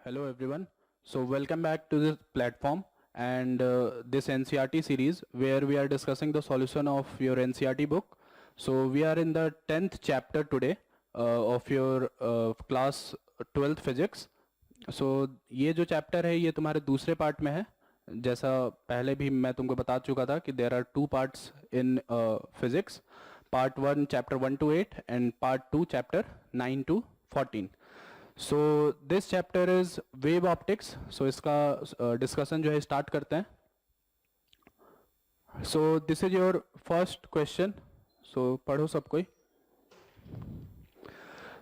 Hello everyone. So welcome back to this platform and this NCERT series where we are discussing the solution of your NCERT book. So we are in the 10th chapter today of your class 12th physics. So ये जो chapter है ये तुम्हारे दूसरे part में है. जैसा पहले भी मैं तुमको बता चुका था कि there are two parts in physics. Part 1 chapter 1 to 8 and part 2 chapter 9 to 14. So this chapter is wave optics. So इसका discussion जो है start करते हैं. So this is your first question. So पढ़ो सब कोई.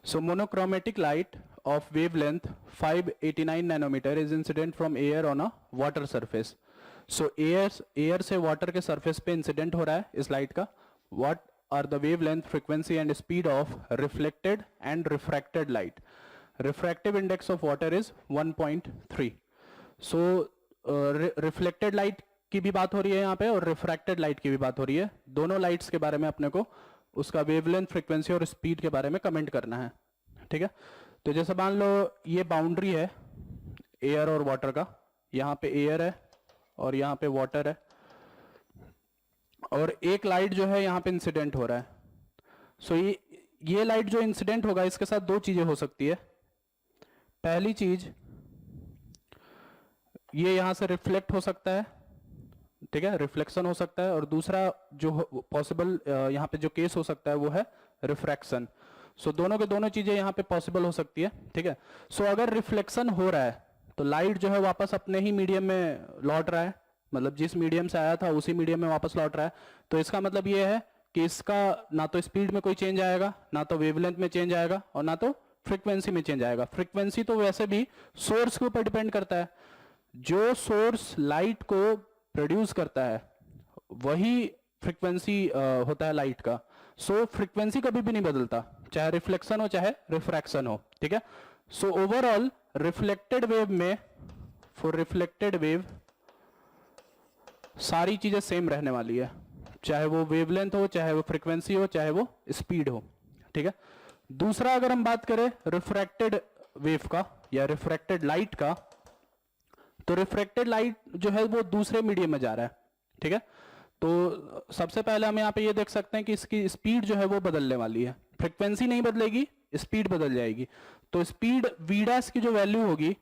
So monochromatic light of wavelength 589 nanometer is incident from air on a water surface. So air से water के surface पे incident हो रहा है इस light का. What are the wavelength, frequency and speed of reflected and refracted light? Refractive index of water is 1.3. So reflected light की भी बात हो रही है यहाँ पे और refracted light की भी बात हो रही है. दोनों lights के बारे में अपने को उसका wavelength, frequency और speed के बारे में कमेंट करना है. ठीक है. तो जैसे मान लो ये बाउंड्री है एयर और वाटर का. यहाँ पे एयर है और यहाँ पे वाटर है और एक लाइट जो है यहाँ पे इंसिडेंट हो रहा है. सो ये लाइट जो इंसिडेंट होगा इसके साथ दो चीजें हो सकती है. पहली चीज ये यहां से रिफ्लेक्ट हो सकता है. ठीक है, रिफ्लेक्शन हो सकता है. और दूसरा जो पॉसिबल यहां पे जो केस हो सकता है वो है रिफ्रैक्शन. सो दोनों के दोनों चीजें यहां पे पॉसिबल हो सकती है. ठीक है. सो अगर रिफ्लेक्शन हो रहा है तो लाइट जो है वापस अपने ही मीडियम में लौट रहा है. मतलब जिस मीडियम से आया था उसी मीडियम में वापस लौट रहा है. तो इसका मतलब ये है कि इसका ना तो स्पीड में कोई चेंज आएगा, ना तो वेवलेंथ में चेंज आएगा और ना तो फ्रीक्वेंसी में चेंज आएगा. फ्रीक्वेंसी तो वैसे भी सोर्स के ऊपर डिपेंड करता है. जो सोर्स लाइट को प्रोड्यूस करता है वही फ्रीक्वेंसी होता है लाइट का. सो फ्रीक्वेंसी कभी भी नहीं बदलता, चाहे रिफ्लेक्शन हो चाहे रिफ्रैक्शन हो. ठीक है. सो ओवरऑल रिफ्लेक्टेड वेव में, फॉर रिफ्लेक्टेड वेव सारी चीजें सेम रहने वाली है, चाहे वो वेवलेंथ हो, चाहे वो फ्रीक्वेंसी हो, चाहे वो स्पीड हो. ठीक है. दूसरा अगर हम बात करें रिफ्रैक्टेड वेव का या रिफ्रैक्टेड लाइट का, तो रिफ्रैक्टेड लाइट जो है वो दूसरे मीडियम में जा रहा है. ठीक है. तो सबसे पहले हम यहाँ पे ये देख सकते हैं कि इसकी स्पीड जो है वो बदलने वाली है. फ्रीक्वेंसी नहीं बदलेगी, स्पीड बदल जाएगी. तो स्पीड v डैश की जो वैल्यू होगी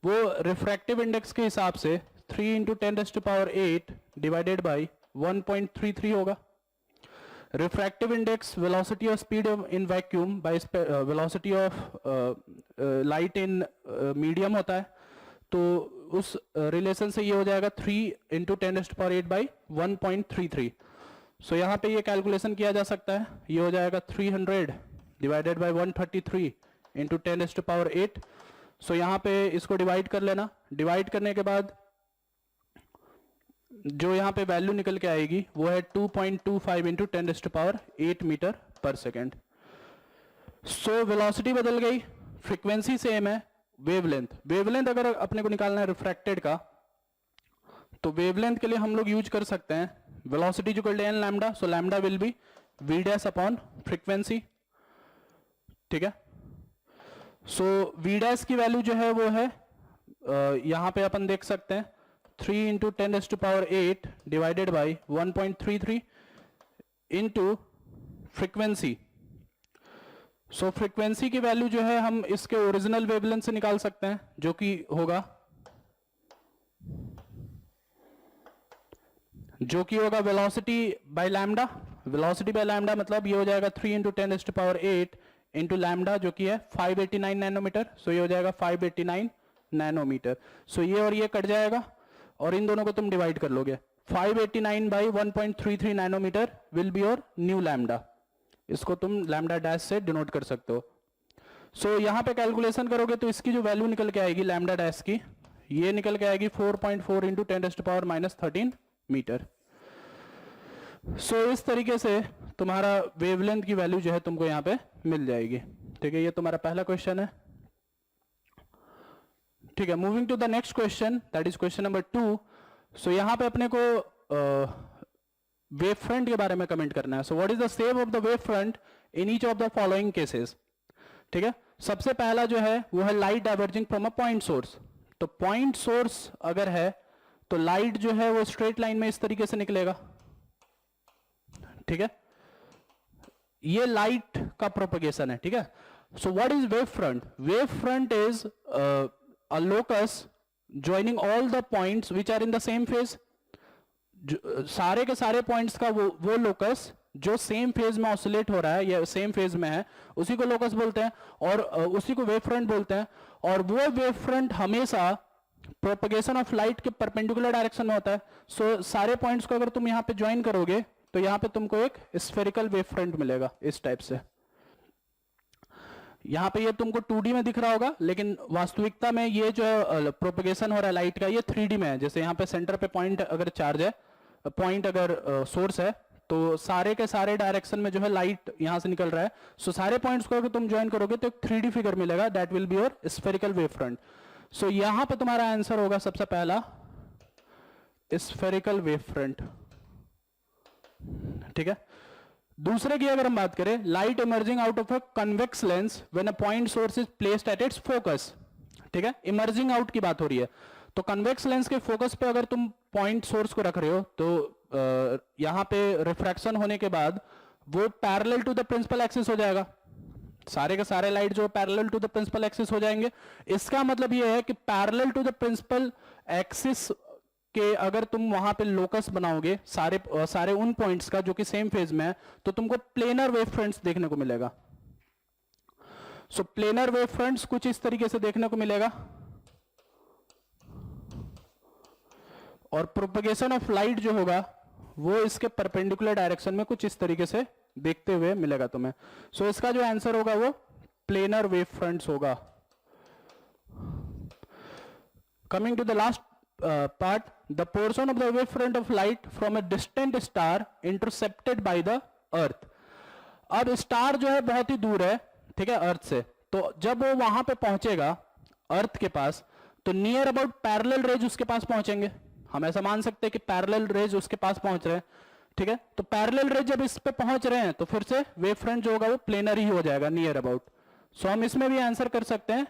वो रिफ्रैक्टिव इंडेक्स के हिसाब से 3 इंटू 10⁸ डिवाइडेड बाई 1.33 होगा. Refractive index, velocity of speed in vacuum by velocity of light in medium होता है. तो उस रिलेशन से ये हो जाएगा 3 इंटू 10⁸ बाई 1.33. सो यहाँ पे ये कैलकुलेशन किया जा सकता है. ये हो जाएगा 300 डिवाइडेड बाई 133 इंटू 10⁸. सो यहाँ पे इसको डिवाइड कर लेना. डिवाइड करने के बाद जो यहाँ पे वैल्यू निकल के आएगी वो है 2.25 इंटू 10⁸ मीटर पर सेकेंड. सो वेलोसिटी बदल गई, फ्रीक्वेंसी सेम है. वेवलेंथ अगर अपने को निकालना है रिफ्रैक्टेड का तो वेवलेंथ के लिए हम लोग यूज कर सकते हैं वेलोसिटी जो कर n lambda. So lambda will be v dash upon frequency. ठीक है. सो v डैश की वैल्यू जो है वो है यहां पे अपन देख सकते हैं 3 into 10⁸ divided by 1.33 into frequency. So frequency की वैल्यू जो है हम इसके ओरिजिनल वेवलेंथ से निकाल सकते हैं जो कि होगा velocity by lambda. Velocity by lambda मतलब ये हो जाएगा 3 इंटू 10⁸ इंटू लैम्डा जो कि है 589 नैनोमीटर. सो ये हो जाएगा 589 नैनोमीटर. सो ये और ये कट जाएगा और इन दोनों को तुम डिवाइड कर लोगे. 589 by 1.33 nanometre will be your new lambda. इसको तुम लैम्डा डैश से डिनोट कर सकते हो. सो यहाँ पे कैलकुलेशन करोगे तो इसकी जो वैल्यू निकल के आएगी लैम्डा डैश की, ये निकल के आएगी 4.4 इंटू 10⁻⁻13 मीटर. सो इस तरीके से तुम्हारा वेवलेंथ की वैल्यू जो है तुमको यहाँ पे मिल जाएगी. ठीक है. ये तुम्हारा पहला क्वेश्चन है. ठीक है. Moving to the next question, that is question number 2. So यहां पे अपने को वेव फ्रंट के बारे में कमेंट करना है. So what is the shape of the wave front in each of the following cases. ठीक है. सबसे पहला जो है वो है light diverging from a point source. तो पॉइंट सोर्स अगर है तो लाइट जो है वो स्ट्रेट लाइन में इस तरीके से निकलेगा, ठीक है, ये लाइट का प्रोपगेशन है, ठीक है। So what is wave front? Wave front is a locus joining all the points which are in the same phase. सारे के सारे पॉइंट्स का वो लोकस जो सेम फेज में ऑसिलेट हो रहा है या सेम फेज में है, उसी को लोकस बोलते हैं और उसी को वेव फ्रंट बोलते हैं। और वो वेव फ्रंट हमेशा प्रोपगेशन ऑफ लाइट के परपेंडिकुलर डायरेक्शन में होता है। सो सारे पॉइंट्स को अगर तुम यहां पे ज्वाइन करोगे तो यहां पे तुमको एक स्फेरिकल वेव फ्रंट मिलेगा इस टाइप से। यहां पे ये तुमको 2D में दिख रहा होगा, लेकिन वास्तविकता में ये जो प्रोपगेशन हो रहा है लाइट का, ये 3D में है। जैसे यहाँ पे सेंटर पे पॉइंट अगर चार्ज है, पॉइंट अगर सोर्स है, तो सारे के सारे डायरेक्शन में जो है लाइट यहां से निकल रहा है। सो सारे पॉइंट्स को अगर तुम ज्वाइन करोगे तो एक 3D फिगर मिलेगा, that will be your spherical wave front. So यहां पे तुम्हारा आंसर होगा सबसे पहला स्फेरिकल वेव फ्रंट, ठीक है। दूसरे की अगर हम बात करें, light emerging out of a convex lens when a point source is placed at its focus, ठीक है, इमर्जिंग आउट की बात हो रही है। तो कन्वेक्स लेंस के फोकस पे अगर तुम पॉइंट सोर्स को रख रहे हो तो यहां पे रिफ्रैक्शन होने के बाद वो parallel to the principal axis हो जाएगा। सारे के सारे लाइट जो parallel to the principal axis हो जाएंगे। इसका मतलब ये है कि parallel to the principal axis के अगर तुम वहां पे लोकस बनाओगे सारे उन पॉइंट्स का जो कि सेम फेज में है, तो तुमको प्लेनर वेव फ्रंट्स देखने को मिलेगा। सो प्लेनर वेव फ्रंट्स कुछ इस तरीके से देखने को मिलेगा और प्रोपगेशन ऑफ लाइट जो होगा वो इसके परपेंडिकुलर डायरेक्शन में कुछ इस तरीके से देखते हुए मिलेगा तुम्हें। सो इसका जो आंसर होगा वो प्लेनर वेव फ्रंट्स होगा। Coming to the last part, the portion of the wave front of light from a distant star intercepted by the earth। अब स्टार जो है बहुत ही दूर है, ठीक है, अर्थ से। तो जब वो वहां पे पहुंचेगा अर्थ के पास, तो नियर अबाउट पैरेलल रेज उसके पास पहुंचेंगे। हम ऐसा मान सकते हैं कि पैरेलल रेज उसके पास पहुंच रहे हैं, ठीक है। तो पैरेलल रेज जब इस पे पहुंच रहे हैं तो फिर से वेव फ्रंट जो होगा वो प्लेनर ही हो जाएगा, नियर अबाउट। सो हम इसमें भी आंसर कर सकते हैं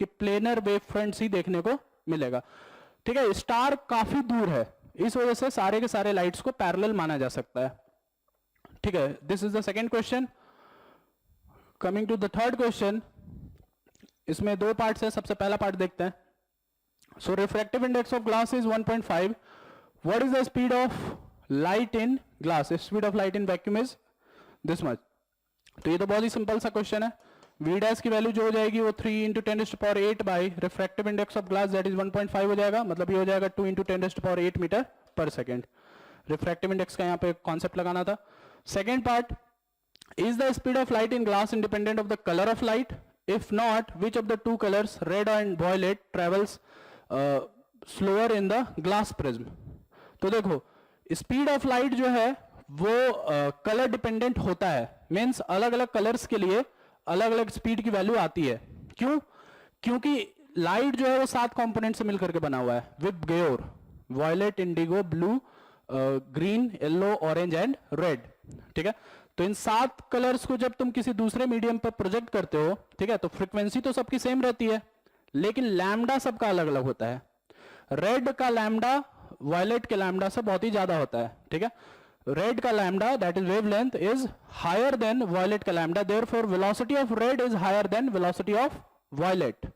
कि प्लेनर वेव फ्रंट्स ही देखने को मिलेगा, ठीक है। स्टार काफी दूर है, इस वजह से सारे के सारे लाइट्स को पैरेलल माना जा सकता है, ठीक है। This is the second question. Coming to the third question, इसमें दो पार्ट्स है। सबसे पहला पार्ट देखते हैं। So refractive index of glass is 1.5। What is the speed of light in glass? Speed of light in vacuum is this much. तो ये तो बहुत ही सिंपल सा क्वेश्चन है। V डैश की वैल्यू जो हो जाएगी वो 3 × 10⁸ by refractive index of glass that is 1.5 हो जाएगा। मतलब ये हो जाएगा 2 × 10⁸ मीटर पर सेकेंड। रिफ्रैक्टिव इंडेक्स का यहाँ पे कॉन्सेप्ट लगाना था। Second part, is the speed of light in glass independent of the colour of light? If not, which of the two colours red and violet travels slower in the glass prism? तो देखो, speed of light जो है वो colour dependent होता है। Means अलग अलग colours के लिए अलग अलग स्पीड की वैल्यू आती है। क्यों? क्योंकि लाइट जो है वो 7 कंपोनेंट से मिलकर के बना हुआ है, विद गयोर, violet, indigo, blue, green, yellow, orange and red, ठीक है। तो इन 7 कलर्स को जब तुम किसी दूसरे मीडियम पर प्रोजेक्ट करते हो, ठीक है, तो फ्रीक्वेंसी तो सबकी सेम रहती है, लेकिन लैम्डा सबका अलग अलग होता है। रेड का लैम्डा वायलेट के लैम्डा से बहुत ही ज्यादा होता है, ठीक है। रेड का lambda that is wavelength is higher than violet का lambda, therefore velocity of red is higher than velocity of violet.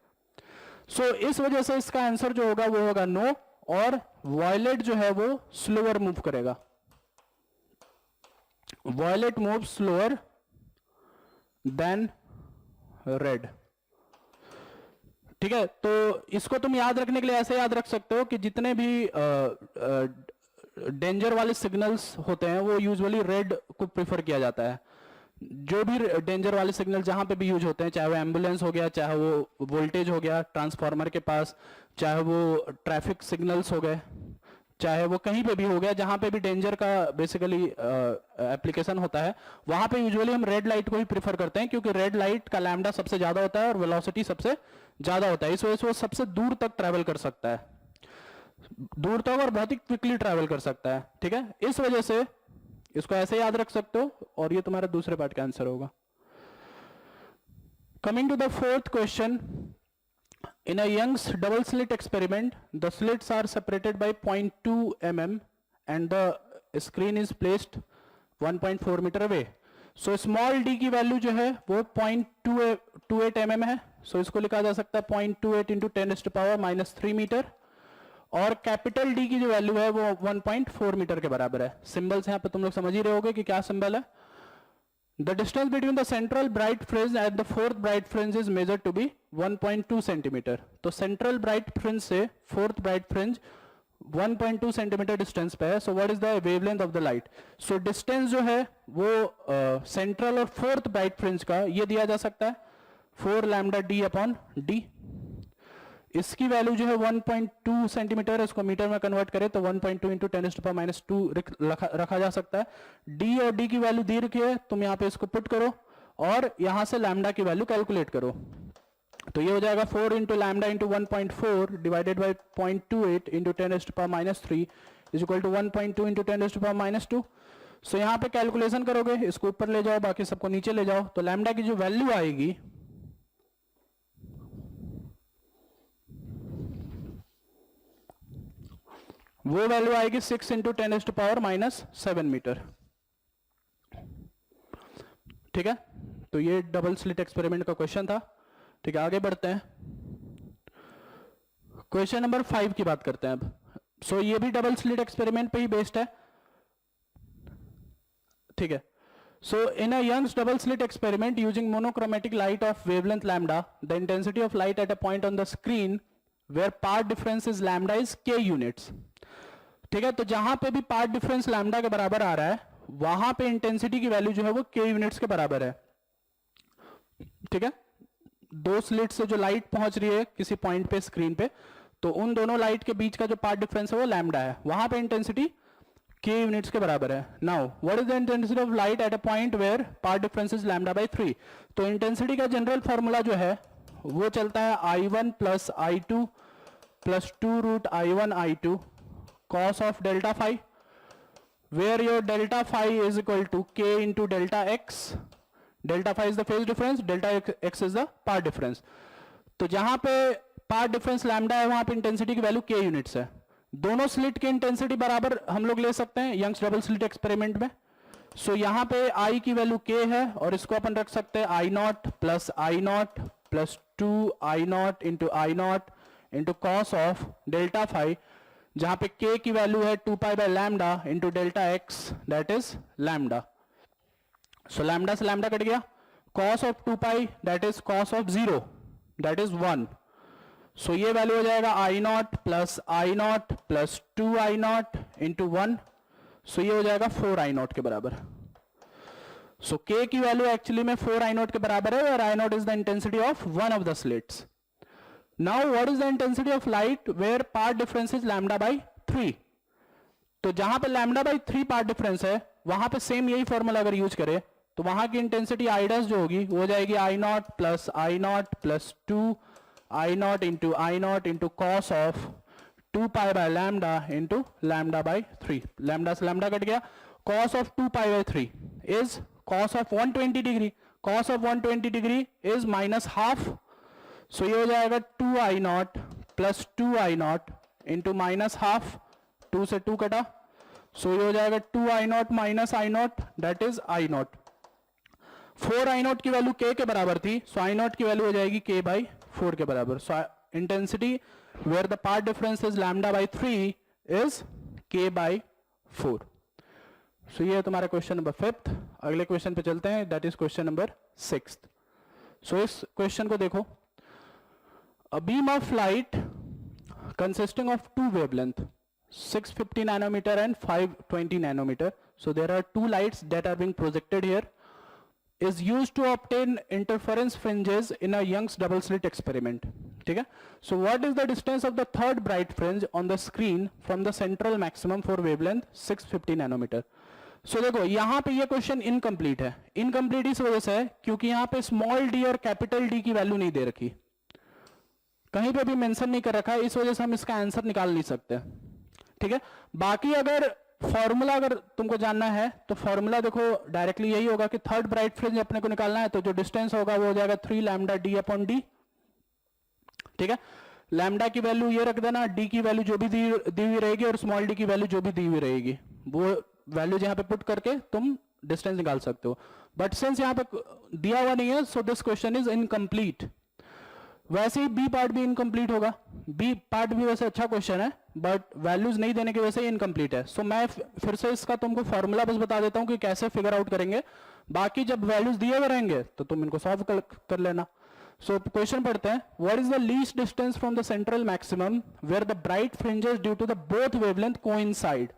So इस वजह से इसका आंसर जो होगा वो होगा नो, और वायलेट जो है वो स्लोअर मूव करेगा। Violet move slower than red, ठीक है। तो इसको तुम याद रखने के लिए ऐसे याद रख सकते हो कि जितने भी डेंजर वाले सिग्नल्स होते हैं वो यूजुअली रेड को प्रेफर किया जाता है। जो भी डेंजर वाले सिग्नल जहां पे भी यूज होते हैं, चाहे वो एम्बुलेंस हो गया, चाहे वो वोल्टेज हो गया ट्रांसफार्मर के पास, चाहे वो ट्रैफिक सिग्नल्स हो गए, चाहे वो कहीं पे भी हो गया, जहां पे भी डेंजर का बेसिकली एप्लीकेशन होता है, वहां पे यूजुअली हम रेड लाइट को ही प्रेफर करते हैं, क्योंकि रेड लाइट का लैम्डा सबसे ज्यादा होता है और वेलोसिटी सबसे ज्यादा होता है। इस वजह से वो सबसे दूर तक ट्रैवल कर सकता है, दूर तक और बहुत ही क्विकली ट्रैवल कर सकता है, ठीक है। इस वजह से इसको ऐसे याद रख सकते हो, और ये तुम्हारा दूसरे पार्ट का आंसर होगा। Coming to the fourth question, in a Young's double slit experiment, the slits are separated by 0.2 mm and the screen is placed 1.4 meter away. So small d की वैल्यू जो है वो 0.28 mm है. So इसको लिखा जा सकता है 0.28 into 10⁻³ मीटर, और कैपिटल डी की जो वैल्यू है वो 1.4 मीटर के बराबर है. सिंबल्स यहाँ पे तुम लोग समझ ही रहे होगे कि क्या सिंबल है. The distance between the central bright fringe and the fourth bright fringe is measured to be 1.2 centimeter. तो central bright fringe से fourth bright fringe 1.2 centimeter distance पे है. So what is the wavelength of the light? So distance जो है वो central और fourth bright fringe का ये दिया जा सकता है 4 lambda d upon d. इसकी वैल्यू जो है 1.2 सेंटीमीटर, इसको मीटर में कन्वर्ट करें तो 1.2 इंटू 10⁻² रखा जा सकता है. डी और डी की वैल्यू दी रखी है, तुम यहाँ पे इसको पुट करो और यहाँ से लैम्डा की वैल्यू कैलकुलेट करो. तो ये हो जाएगा 4 into lambda into 1.4 divided by 0.28 into 10⁻³ is equal to 1.2 into 10⁻². So यहाँ पे कैलकुलेशन करोगे, इसको ऊपर ले जाओ, बाकी सबको नीचे ले जाओ, तो लैम्डा की जो वैल्यू आएगी वो वैल्यू आएगी 6 इंटू 10⁻⁻7 मीटर. ठीक है, तो ये डबल स्लिट एक्सपेरिमेंट का क्वेश्चन था. ठीक है, आगे बढ़ते हैं. क्वेश्चन नंबर 5 की बात करते हैं अब. सो ये भी डबल स्लिट एक्सपेरिमेंट पे ही बेस्ड है. ठीक है, so in a Young's double slit experiment using monochromatic light of wavelength lambda, the intensity of light at a point on the screen where part difference is lambda is k units. ठीक है, तो जहां पे भी path difference lambda के बराबर आ रहा है वहां पे इंटेंसिटी की वैल्यू जो है वो k यूनिट्स के बराबर है. ठीक है, दो स्लिट से जो लाइट पहुंच रही है किसी पॉइंट पे स्क्रीन पे, तो उन दोनों लाइट के बीच का जो पार्ट डिफरेंस है वो लैम्डा है, वहां पे इंटेंसिटी k यूनिट्स के बराबर है. Now what is the intensity of light at a point where path difference is lambda by 3. तो इंटेंसिटी का जनरल फॉर्मूला जो है वो चलता है I1 plus I2 plus 2 root I1 I2 cos of delta phi, where your delta phi is equal to k into delta x. Delta phi is the phase difference, delta x is the part difference. तो जहां पे path difference lambda है वहां पे intensity की value k units है. दोनों slit की इंटेंसिटी बराबर हम लोग ले सकते हैं यंग्स डबल स्लिट एक्सपेरिमेंट में. सो यहाँ पे I की वैल्यू k है और इसको अपन रख सकते हैं I0 plus I0 plus 2 I0 into I0 into cos of delta phi, जहां पे k की वैल्यू है 2 pi by lambda into delta x that is lambda. So lambda से लैम्डा कट गया, cos of 2 pi that is cos of 0 that is 1. So ये value हो जाएगा I0 plus I0 plus 2 I0 into 1. So ये हो जाएगा 4 I0 के बराबर. सो k की वैल्यू एक्चुअली में 4 I0 के बराबर है और I0 is the intensity of one of the slits. Now what is the intensity of light where part difference is lambda by 3? तो जहां पे lambda by 3 part difference है वहां पे सेम यही फॉर्मूला अगर यूज करें तो वहां की इंटेंसिटी I डैश जो होगी वो हो जाएगी I0 plus 2 I0 into cos of 2 pi by lambda into lambda by 3. Lambda से लैम्डा कट गया, cos of 2 pi by 3 is cos of 120 degree. Cos of 120 degree is minus half. So ये हो जाएगा 2 I0 plus 2 I0 into minus half, 2 से 2 कटा. सो ये हो जाएगा 2 I0 minus I0 that is I0. 4 I0 की वैल्यू k के बराबर थी, सो I0 की वैल्यू हो जाएगी k बाई 4 के बराबर. So intensity where the path difference is lambda by 3 is k by 4. So ये है तुम्हारा क्वेश्चन नंबर 5. अगले क्वेश्चन पे चलते हैं, दैट इज क्वेश्चन नंबर 6. सो इस क्वेश्चन को देखो. A beam of light consisting of two wavelength 650 nanometer and 520 nanometer. So there are two lights that are being projected here, is used to obtain interference fringes in a Young's double slit experiment. ठीक है, so what is the distance of the third bright fringe on the screen from the central maximum for wavelength 650 nanometer. So देखो यहाँ पे ये question incomplete है. Incomplete इस वजह से है क्योंकि यहाँ पे स्मॉल d और कैपिटल D की वैल्यू नहीं दे रखी, कहीं पे भी मेंशन नहीं कर रखा है, इस वजह से हम इसका आंसर निकाल नहीं सकते. ठीक है, बाकी अगर फॉर्मूला अगर तुमको जानना है तो फॉर्मूला देखो डायरेक्टली यही होगा कि थर्ड ब्राइट फ्रिंज अपने को निकालना है, तो जो डिस्टेंस होगा वो हो जाएगा 3 लैम्डा डी अपॉन डी। ठीक है, लैम्डा की वैल्यू ये रख देना, डी की वैल्यू जो भी दी हुई रहेगी और स्मॉल डी की वैल्यू जो भी दी हुई रहेगी वो वैल्यू यहाँ पे पुट करके तुम डिस्टेंस निकाल सकते हो। बट सिंस यहाँ पे दिया हुआ नहीं है so this question is incomplete. वैसे ही बी पार्ट भी इनकम्प्लीट होगा, बी पार्ट भी वैसे अच्छा क्वेश्चन है बट वैल्यूज नहीं देने की वजह से इनकम्प्लीट है। सो मैं फिर से इसका तुमको फॉर्मूला बस बता देता हूं कि कैसे फिगर आउट करेंगे, बाकी जब वैल्यूज दिए हुए रहेंगे तो तुम इनको सॉल्व कर लेना। सो क्वेश्चन पढ़ते हैं, what is the least distance from the central maximum where the bright fringes due to the both wavelength coincide.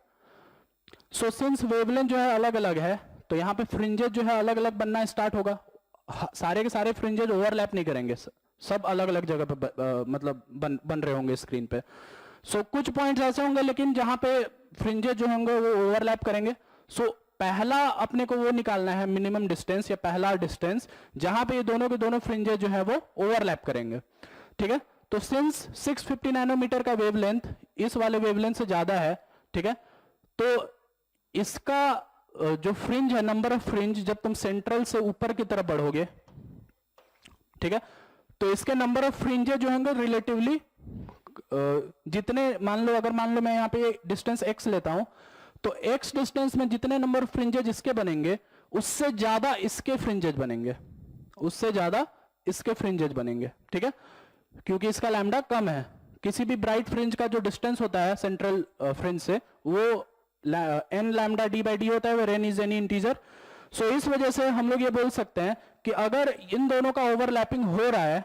So since wavelength जो है अलग अलग है तो यहाँ पे फ्रिंजेस जो है अलग अलग बनना स्टार्ट होगा, सारे के सारे फ्रिंजेस ओवरलैप नहीं करेंगे, सब अलग अलग जगह पे मतलब बन रहे होंगे स्क्रीन पे। सो कुछ पॉइंट्स ऐसे होंगे लेकिन जहां पे फ्रिंजेस जो होंगे वो ओवरलैप करेंगे। सो पहला अपने को वो निकालना है मिनिमम डिस्टेंस या पहला डिस्टेंस जहां पे ये दोनों के दोनों फ्रिंजेस जो है वो ओवरलैप करेंगे। ठीक है, तो सिंस 650 नैनोमीटर का वेवलेंथ इस वाले वेवलेंथ से ज्यादा है, ठीक है, तो इसका जो फ्रिंज है, नंबर ऑफ फ्रिंज जब तुम सेंट्रल से ऊपर की तरफ बढ़ोगे, ठीक है, तो इसके नंबर ऑफ फ्रिंजेस जो होंगे रिलेटिवली जितने, मान लो मैं यहाँ पे डिस्टेंस x लेता हूं तो x डिस्टेंस में जितने नंबर ऑफ फ्रिंजेस इसके बनेंगे उससे ज्यादा इसके फ्रिंजेस बनेंगे, उससे ज्यादा इसके फ्रिंजेस बनेंगे। ठीक है, क्योंकि इसका लैम्डा कम है। किसी भी ब्राइट फ्रिंज का जो डिस्टेंस होता है सेंट्रल फ्रिंज से वो n lambda d by D होता है, where n is any integer. So इस वजह से हम लोग ये बोल सकते हैं कि अगर इन दोनों का ओवरलैपिंग हो रहा है,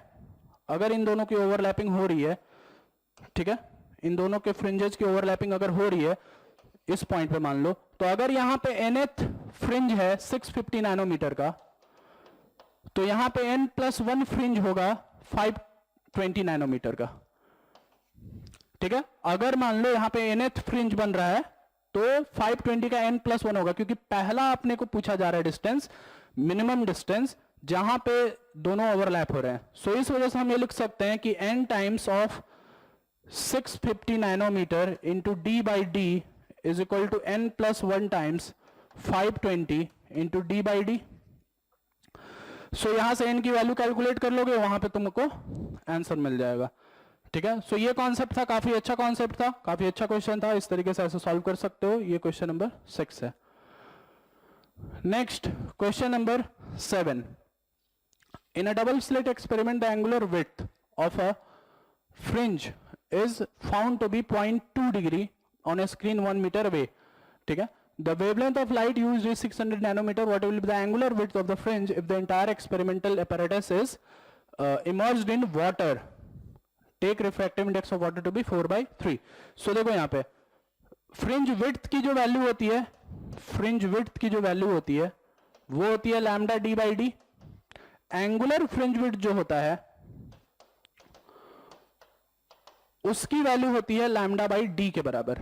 अगर इन दोनों की ओवरलैपिंग हो रही है, ठीक है, इन दोनों के फ्रिंजेस की ओवरलैपिंग अगर हो रही है इस पॉइंट पे मान लो, तो अगर यहां पे nth फ्रिंज है 650 नैनोमीटर का तो यहां पे n+1 फ्रिंज होगा 520 नैनोमीटर का। ठीक है, अगर मान लो यहां पे nth फ्रिंज बन रहा है तो 520 का n+1 होगा, क्योंकि पहला अपने को पूछा जा रहा है डिस्टेंस, मिनिमम डिस्टेंस जहां पे दोनों ओवरलैप हो रहे हैं। सो इस वजह से हम ये लिख सकते हैं कि n times of 650 nanometre into d by D is equal to n+1 times 520 into D by D. So यहां से n की वैल्यू कैलकुलेट कर लोगे, वहां पे तुमको आंसर मिल जाएगा। ठीक है, सो ये कॉन्सेप्ट था, काफी अच्छा कॉन्सेप्ट था, काफी अच्छा क्वेश्चन था, इस तरीके से ऐसे सॉल्व कर सकते हो। ये क्वेश्चन नंबर 6 है। Next question number 7, in a double slit experiment the angular width of a fringe is found to be 0.2 degree on a screen 1 meter away. ठीक है, the wavelength of light used is 600 nanometer. What will be the angular width of the fringe if the entire experimental apparatus is immersed in water? Take refractive index of water to be 4/3. So देखो यहाँ पे fringe width की जो value होती है, fringe width की जो value होती है वो होती है lambda D by D. Angular fringe width जो होता है उसकी वैल्यू होती है लैम्डा बाई डी के बराबर।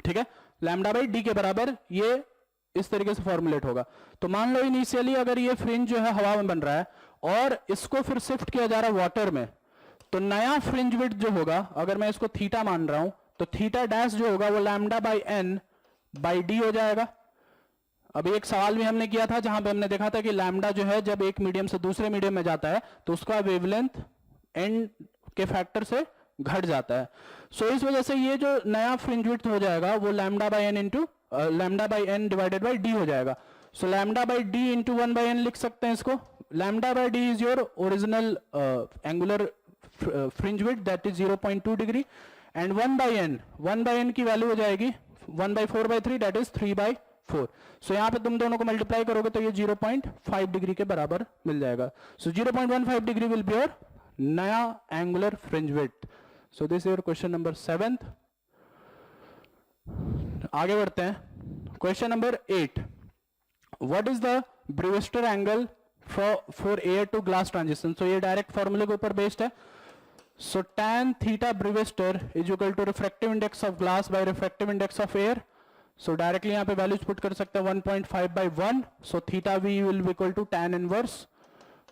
ठीक है, लैम्डा बाई डी के बराबर ये इस तरीके से फॉर्मुलेट होगा। तो मान लो इनिशियली अगर ये फ्रिंज जो है हवा में बन रहा है और इसको फिर शिफ्ट किया जा रहा है वाटर में, तो नया फ्रिंज विड्थ जो होगा, अगर मैं इसको थीटा मान रहा हूं तो थीटा डैश जो होगा वो lambda by n by d हो जाएगा। अभी एक सवाल भी हमने किया था जहां पे हमने देखा था कि लैम्डा जो है जब एक मीडियम से दूसरे मीडियम में जाता है तो उसका वेवलेंथ एन के फैक्टर से घट जाता है। सो इस वजह से ये जो नया फ्रिंज विड्थ हो जाएगा वो lambda by n into lambda by n divided by d हो जाएगा। So lambda by d into 1/n लिख सकते हैं इसको। Lambda by D is your original angular fringe width that is 0.2 degree and 1/n की वैल्यू हो जाएगी 1/4/3 that is 3/4। सो यहां पे तुम दोनों को मल्टीप्लाई करोगे तो ये 0.5 डिग्री के बराबर मिल जाएगा। So 0.15 degree will be your नया angular fringe width. So this is your question number 7। आगे बढ़ते हैं, question number 8, what is the Brewster angle for air to glass transition. So ये डायरेक्ट फॉर्मूले के ऊपर बेस्ड है। So tan theta Brewster is equal to refractive index of glass by refractive index of air. So directly यहां पे values put कर सकते हैं 1.5/1। So theta we will be equal to tan inverse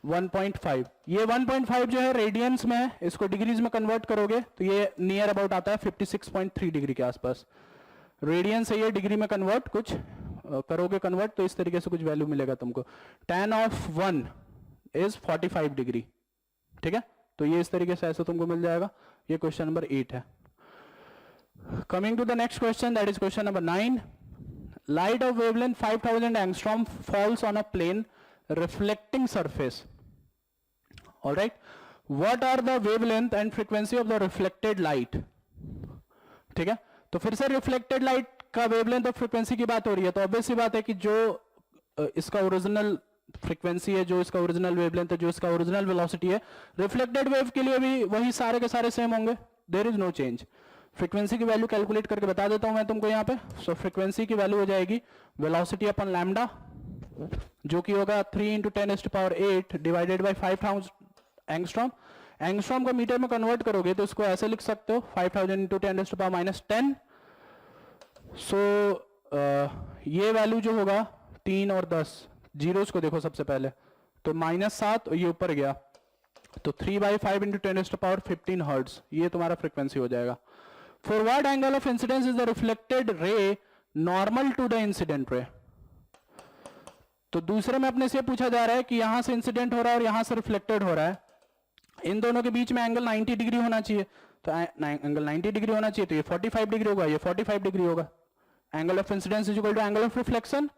1.5। ये 1.5 जो है रेडियंस में है, इसको डिग्रीज में कन्वर्ट करोगे तो ये नियर अबाउट आता है 56.3 डिग्री के आसपास। रेडियन से ये डिग्री में कन्वर्ट कुछ करोगे कन्वर्ट तो इस तरीके से कुछ वैल्यू मिलेगा तुमको। tan ऑफ 1 इज 45 डिग्री, ठीक है, तो ये इस तरीके से ऐसे तुमको मिल जाएगा। ये क्वेश्चन नंबर 8 है। Coming to the next question, that is question number 9। Light of wavelength 5000 angstrom falls on a plane reflecting surface, alright, what are the wavelength and frequency of the reflected light. ठीक है, तो फिर से reflected light का wavelength और frequency की बात हो रही है, तो ऑब्वियस सी बात है कि जो इसका ओरिजिनल फ्रीक्वेंसी है, जो इसका ओरिजिनल वेवलेंथ है, जो इसका ओरिजिनल वेलोसिटी है, रिफ्लेक्टेड वेव के लिए भी वही सारे के सारे सेम होंगे, there is no change. Frequency की वैल्यू कैलकुलेट करके बता देता हूं मैं तुमको यहाँ पे। सो फ्रीक्वेंसी की वैल्यू हो जाएगी वेलोसिटी अपन लैम्डा, जो कि होगा 3 × 10⁸ डिवाइडेड बाई 5000 एंगस्ट्रॉम। एंगस्ट्रॉम को मीटर में कन्वर्ट करोगे तो इसको ऐसे लिख सकते हो 5000 × 10⁻⁻10। सो ये वैल्यू जो होगा 3 और 10 जीरोस को देखो सबसे पहले, तो -7 और ये ऊपर गया, तो 3/5 × 10⁻15 हर्ट्ज, ये तुम्हारा फ्रीक्वेंसी हो जाएगा। For what angle of incidence is the reflected ray normal to the incident ray. तो दूसरे में अपने से पूछा जा रहा है कि यहां से इंसिडेंट हो रहा है और यहां से रिफ्लेक्टेड हो रहा है, इन दोनों के बीच में एंगल 90 डिग्री होना चाहिए, तो एंगल 90 डिग्री होना चाहिए, तो ये 45 डिग्री होगा, ये 45 डिग्री होगा। Angle of incidence is equal to angle of reflection,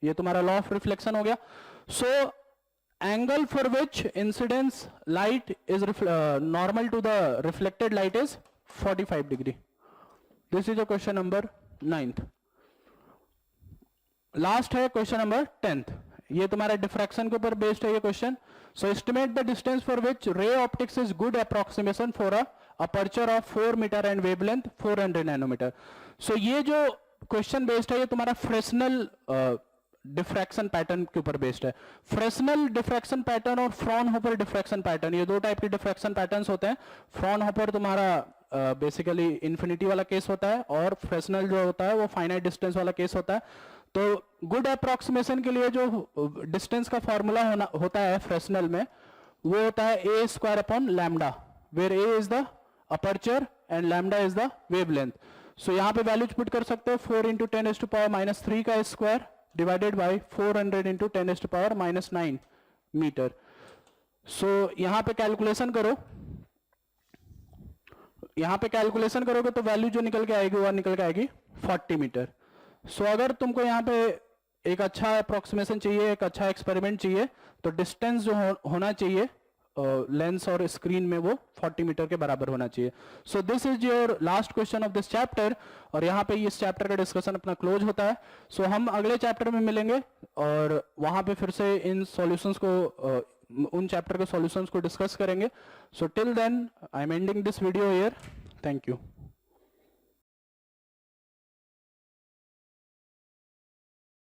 ये तुम्हारा लॉ ऑफ रिफ्लेक्शन हो गया। So angle for which incidence light is normal to the reflected light is 45 degree. This is a question number 9th। Last है question number 10th, ये तुम्हारा diffraction के ऊपर based है ये क्वेश्चन। So estimate the distance for which ray optics is good approximation for a aperture of 4 metre and wavelength 400 nanometre. सो ये जो क्वेश्चन बेस्ड है ये तुम्हारा फ्रेस्नेल डिफ्रैक्शन पैटर्न के ऊपर बेस्ड है। फ्रेस्नेल डिफ्रैक्शन पैटर्न और फ्रॉनहोफर डिफ्रैक्शन पैटर्न, ये दो टाइप के डिफ्रैक्शन पैटर्न्स होते हैं। फ्रॉनहोफर तुम्हारा बेसिकली इन्फिनिटी वाला केस होता है और फ्रेस्नेल जो होता है वो फाइनाइट डिस्टेंस वाला केस होता है। तो गुड अप्रोक्सीमेशन के लिए जो डिस्टेंस का फॉर्मूला होता है फ्रेस्नेल में, वो होता है a² where a is the aperture and lambda is the wavelength. So यहां पे वैल्यूज पुट कर सकते हो 4 × 10⁻³ का स्क्वायर डिवाइडेड बाय 400 × 10⁻⁹ मीटर। सो यहां पे कैलकुलेशन करो, यहां पे कैलकुलेशन करोगे तो वैल्यू जो निकल के आएगी वो निकल के आएगी 40 मीटर। सो अगर तुमको यहाँ पे एक अच्छा अप्रोक्सीमेशन चाहिए, एक अच्छा एक्सपेरिमेंट चाहिए, तो डिस्टेंस जो होना चाहिए लेंस और स्क्रीन में वो 40 मीटर के बराबर होना चाहिए। सो this is your last question of this chapter, और यहाँ पे इस चैप्टर का डिस्कशन अपना क्लोज होता है। सो हम अगले चैप्टर में मिलेंगे और वहां पे फिर से इन सॉल्यूशंस को उन चैप्टर के सॉल्यूशंस को डिस्कस करेंगे। So till then I am ending this video here. Thank you.